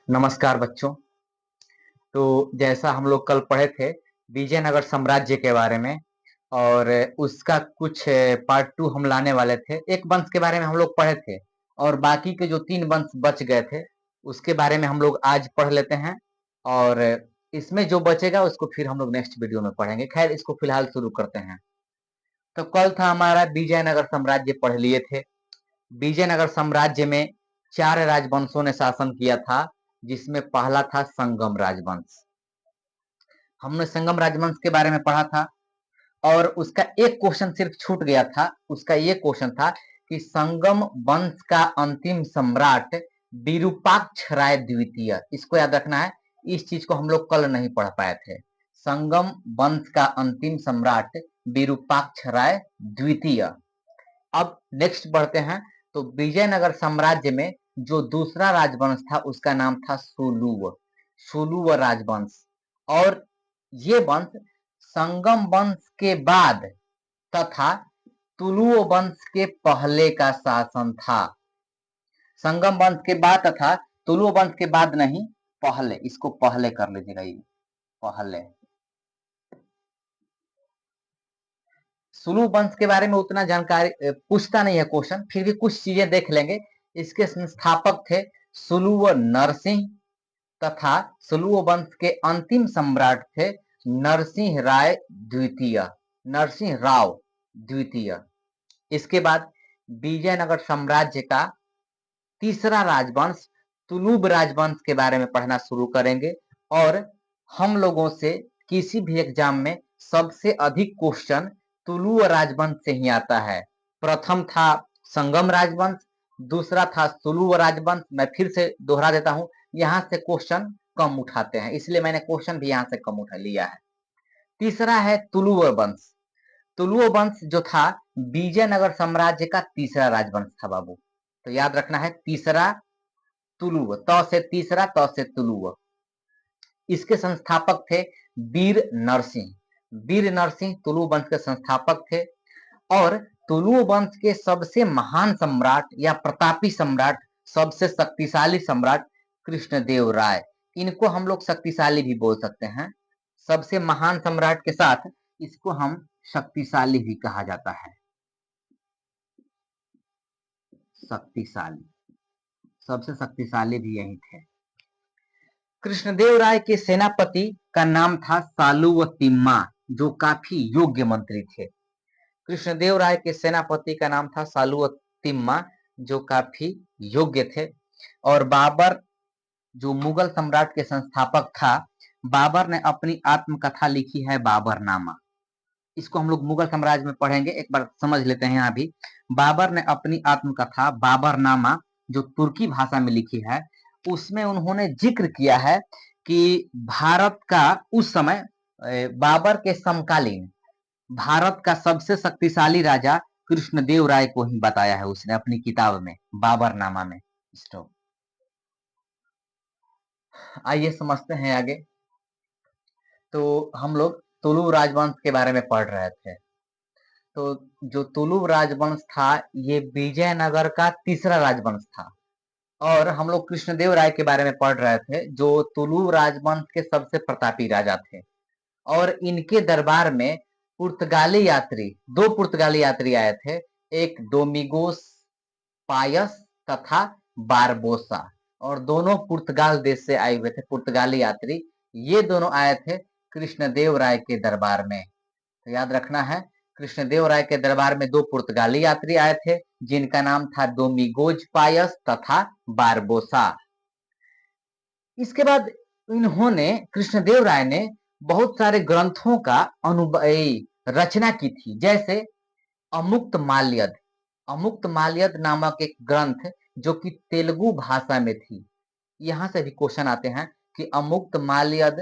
नमस्कार बच्चों। तो जैसा हम लोग कल पढ़े थे विजयनगर साम्राज्य के बारे में और उसका कुछ पार्ट टू हम लाने वाले थे। एक वंश के बारे में हम लोग पढ़े थे और बाकी के जो 3 वंश बच गए थे उसके बारे में हम लोग आज पढ़ लेते हैं और इसमें जो बचेगा उसको फिर हम लोग नेक्स्ट वीडियो में पढ़ेंगे। खैर इसको फिलहाल शुरू करते हैं। तो कल था हमारा विजयनगर साम्राज्य पढ़ लिए थे। विजयनगर साम्राज्य में 4 राजवंशों ने शासन किया था, जिसमें पहला था संगम राजवंश। हमने संगम राजवंश के बारे में पढ़ा था और उसका एक क्वेश्चन सिर्फ छूट गया था। उसका ये क्वेश्चन था कि संगम वंश का अंतिम सम्राट विरूपाक्ष राय द्वितीय, इसको याद रखना है। इस चीज को हम लोग कल नहीं पढ़ पाए थे। संगम वंश का अंतिम सम्राट विरूपाक्ष राय द्वितीय। अब नेक्स्ट बढ़ते हैं। तो विजयनगर साम्राज्य में जो दूसरा राजवंश था उसका नाम था सुलुव, सुलुव राजवंश। और ये वंश संगम वंश के बाद तथा तुलुव वंश के पहले का शासन था। संगम वंश के बाद तथा तुलुव वंश के बाद नहीं, पहले। इसको पहले कर लीजिएगा, ये पहले। सुलुव वंश के बारे में उतना जानकारी पूछता नहीं है क्वेश्चन, फिर भी कुछ चीजें देख लेंगे। इसके संस्थापक थे सुलुव नरसिंह तथा सुलुव वंश के अंतिम सम्राट थे नरसिंह राय द्वितीय, नरसिंह राव द्वितीय। इसके बाद विजयनगर साम्राज्य का तीसरा राजवंश तुलुव राजवंश के बारे में पढ़ना शुरू करेंगे और हम लोगों से किसी भी एग्जाम में सबसे अधिक क्वेश्चन तुलुव राजवंश से ही आता है। प्रथम था संगम राजवंश, दूसरा था तुलुव राजवंश। मैं फिर से दोहरा देता हूं, यहां से क्वेश्चन कम उठाते हैं, इसलिए मैंने क्वेश्चन भी यहां से कम उठा लिया है। तीसरा है तुलुव वंश। तुलुव वंश जो था विजयनगर साम्राज्य का तीसरा राजवंश था बाबू। तो याद रखना है, तीसरा तुलुव, त से तीसरा, त से तुलुव। इसके संस्थापक थे वीर नरसिंह। वीर नरसिंह तुलुव वंश के संस्थापक थे और तुलुव वंश के सबसे महान सम्राट या प्रतापी सम्राट, सबसे शक्तिशाली सम्राट कृष्णदेव राय। इनको हम लोग शक्तिशाली भी बोल सकते हैं। सबसे महान सम्राट के साथ इसको हम शक्तिशाली भी कहा जाता है। शक्तिशाली, सबसे शक्तिशाली भी यही थे। कृष्णदेव राय के सेनापति का नाम था सालुव तिम्मा, जो काफी योग्य मंत्री थे। कृष्णदेव राय के सेनापति का नाम था सालुव तिम्मा, जो काफी योग्य थे। और बाबर, जो मुगल सम्राट के संस्थापक था, बाबर ने अपनी आत्मकथा लिखी है बाबरनामा। इसको हम लोग मुगल साम्राज्य में पढ़ेंगे, एक बार समझ लेते हैं। यहाँ भी बाबर ने अपनी आत्मकथा बाबरनामा, जो तुर्की भाषा में लिखी है, उसमें उन्होंने जिक्र किया है कि भारत का उस समय बाबर के समकालीन भारत का सबसे शक्तिशाली राजा कृष्णदेव राय को ही बताया है उसने अपनी किताब में, बाबरनामा में। स्टॉप। आइए समझते हैं आगे। तो हम लोग तुलुव राजवंश के बारे में पढ़ रहे थे। तो जो तुलुव राजवंश था ये विजयनगर का तीसरा राजवंश था और हम लोग कृष्णदेव राय के बारे में पढ़ रहे थे, जो तुलुव राजवंश के सबसे प्रतापी राजा थे। और इनके दरबार में पुर्तगाली यात्री, 2 पुर्तगाली यात्री आए थे, एक डोमिगोस पायस तथा बारबोसा। और दोनों पुर्तगाल देश से आए हुए थे पुर्तगाली यात्री। ये दोनों आए थे कृष्णदेव राय के दरबार में। तो याद रखना है, कृष्णदेव राय के दरबार में 2 पुर्तगाली यात्री आए थे, जिनका नाम था डोमिगोज पायस तथा बारबोसा। इसके बाद इन्होंने, कृष्णदेव राय ने बहुत सारे ग्रंथों का रचना की थी, जैसे अमुक्त माल्यद। अमुक्त माल्यद नामक एक ग्रंथ जो कि तेलुगु भाषा में थी। यहां से भी क्वेश्चन आते हैं कि अमुक्त माल्यद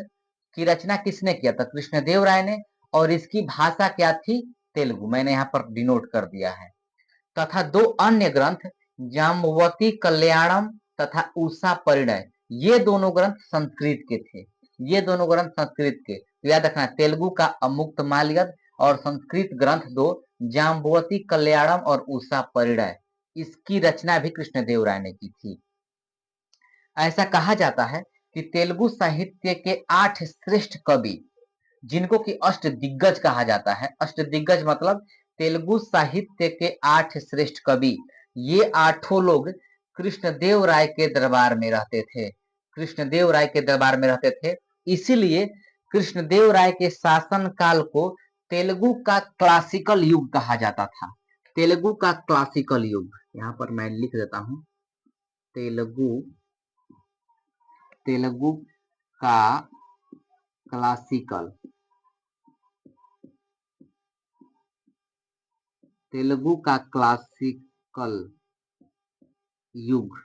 की रचना किसने किया था? कृष्णदेव राय ने। और इसकी भाषा क्या थी? तेलुगु। मैंने यहाँ पर डिनोट कर दिया है। तथा 2 अन्य ग्रंथ, जाम्बवती कल्याणम तथा उषा परिणय, ये दोनों ग्रंथ संस्कृत के थे। ये दोनों ग्रंथ संस्कृत के। तो याद रखना, तेलुगु का अमुक्त माल्यद और संस्कृत ग्रंथ 2 जाम्बवती कल्याणम और उषा परिणय, इसकी रचना भी कृष्णदेव राय ने की थी। ऐसा कहा जाता है कि तेलुगु साहित्य के 8 श्रेष्ठ कवि, जिनको कि अष्टदिग्गज कहा जाता है। अष्टदिग्गज मतलब तेलुगु साहित्य के 8 श्रेष्ठ कवि, ये आठों लोग कृष्णदेव राय के दरबार में रहते थे। कृष्णदेव राय के दरबार में रहते थे, इसीलिए कृष्णदेव राय के शासन काल को तेलुगु का क्लासिकल युग कहा जाता था। तेलुगु का क्लासिकल युग, यहाँ पर मैं लिख देता हूं, तेलुगु तेलुगु का क्लासिकल, तेलुगु का क्लासिकल युग।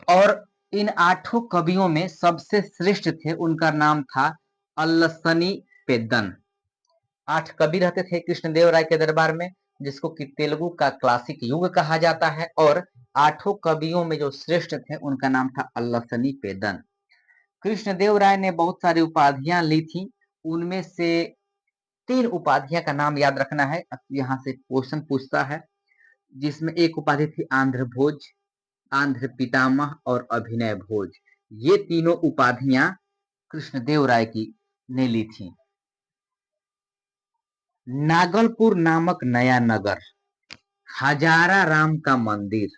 और इन आठों कवियों में सबसे श्रेष्ठ थे, उनका नाम था अल्लसनी पेद्दन। 8 कवि रहते थे कृष्णदेव राय के दरबार में, जिसको कि तेलुगु का क्लासिक युग कहा जाता है। और आठों कवियों में जो श्रेष्ठ थे उनका नाम था अल्लसनी पेद्दन। कृष्णदेव राय ने बहुत सारी उपाधियां ली थी, उनमें से 3 उपाधियां का नाम याद रखना है, यहाँ से क्वेश्चन पूछता है, जिसमें एक उपाधि थी आंध्र भोज, आंध्र पितामह और अभिनय भोज। ये तीनों उपाधियां कृष्णदेव राय की ने ली थी। नागलपुर नामक नया नगर, हजारा राम का मंदिर,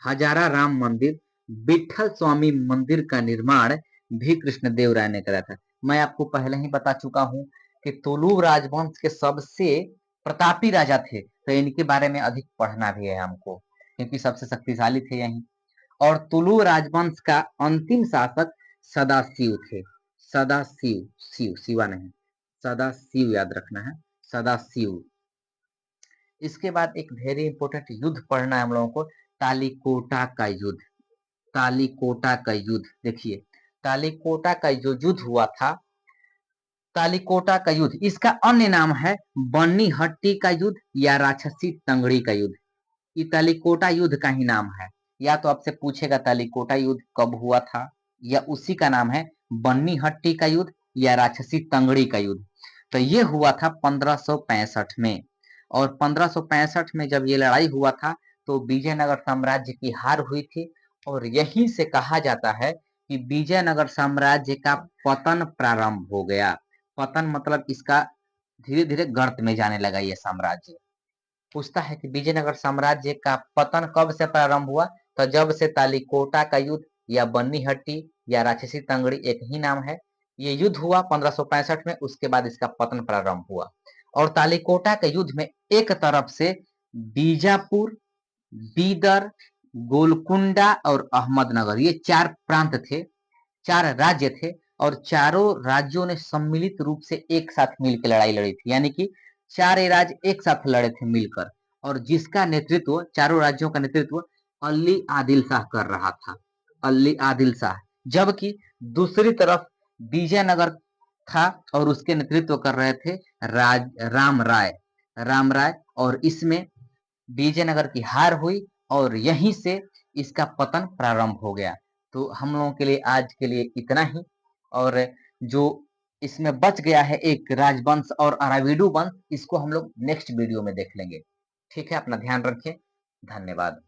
हजारा राम मंदिर, विठल स्वामी मंदिर का निर्माण भी कृष्णदेव राय ने करा था। मैं आपको पहले ही बता चुका हूं कि तुलु राजवंश के सबसे प्रतापी राजा थे, तो इनके बारे में अधिक पढ़ना भी है हमको, क्योंकि सबसे शक्तिशाली थे यही। और तुलु राजवंश का अंतिम शासक सदाशिव थे। सदाशिव, शिव, शिवा नहीं, सदाशिव याद रखना है, सदाशिव। इसके बाद एक वेरी इंपॉर्टेंट युद्ध पढ़ना है हम लोगों को, तालीकोटा का युद्ध। तालीकोटा का युद्ध देखिए, तालीकोटा का जो युद्ध हुआ था, तालीकोटा का युद्ध, इसका अन्य नाम है बन्नी हट्टी का युद्ध या राक्षसी तंगड़ी का युद्ध। ये तालीकोटा युद्ध का ही नाम है। या तो आपसे पूछेगा तालीकोटा युद्ध कब हुआ था, या उसी का नाम है बन्नी हट्टी का युद्ध या राक्षसी तंगड़ी का युद्ध। तो ये हुआ था 1565 में। और 1565 में जब ये लड़ाई हुआ था तो विजयनगर साम्राज्य की हार हुई थी। और यहीं से कहा जाता है कि विजयनगर साम्राज्य का पतन प्रारंभ हो गया। पतन मतलब इसका धीरे धीरे गर्त में जाने लगा ये साम्राज्य। पूछता है कि विजयनगर साम्राज्य का पतन कब से प्रारंभ हुआ, तो जब से तालीकोटा का युद्ध या बन्नी हट्टी या राक्षसी तंगड़ी एक ही नाम है, ये युद्ध हुआ 1565 में, उसके बाद इसका पतन प्रारंभ हुआ। और तालीकोटा के युद्ध में एक तरफ से बीजापुर, बीदर, गोलकुंडा और अहमदनगर, ये 4 प्रांत थे, 4 राज्य थे। और चारों राज्यों ने सम्मिलित रूप से एक साथ मिलकर लड़ाई लड़ी थी, यानी कि 4 राज्य एक साथ लड़े थे मिलकर। और जिसका नेतृत्व, चारों राज्यों का नेतृत्व अली आदिल शाह कर रहा था, अली आदिल शाह। जबकि दूसरी तरफ विजयनगर था और उसके नेतृत्व कर रहे थे राम राय, राम राय। और इसमें विजयनगर की हार हुई और यहीं से इसका पतन प्रारंभ हो गया। तो हम लोगों के लिए आज के लिए इतना ही। और जो इसमें बच गया है एक राजवंश और अराविडु वंश, इसको हम लोग नेक्स्ट वीडियो में देख लेंगे। ठीक है, अपना ध्यान रखिए, धन्यवाद।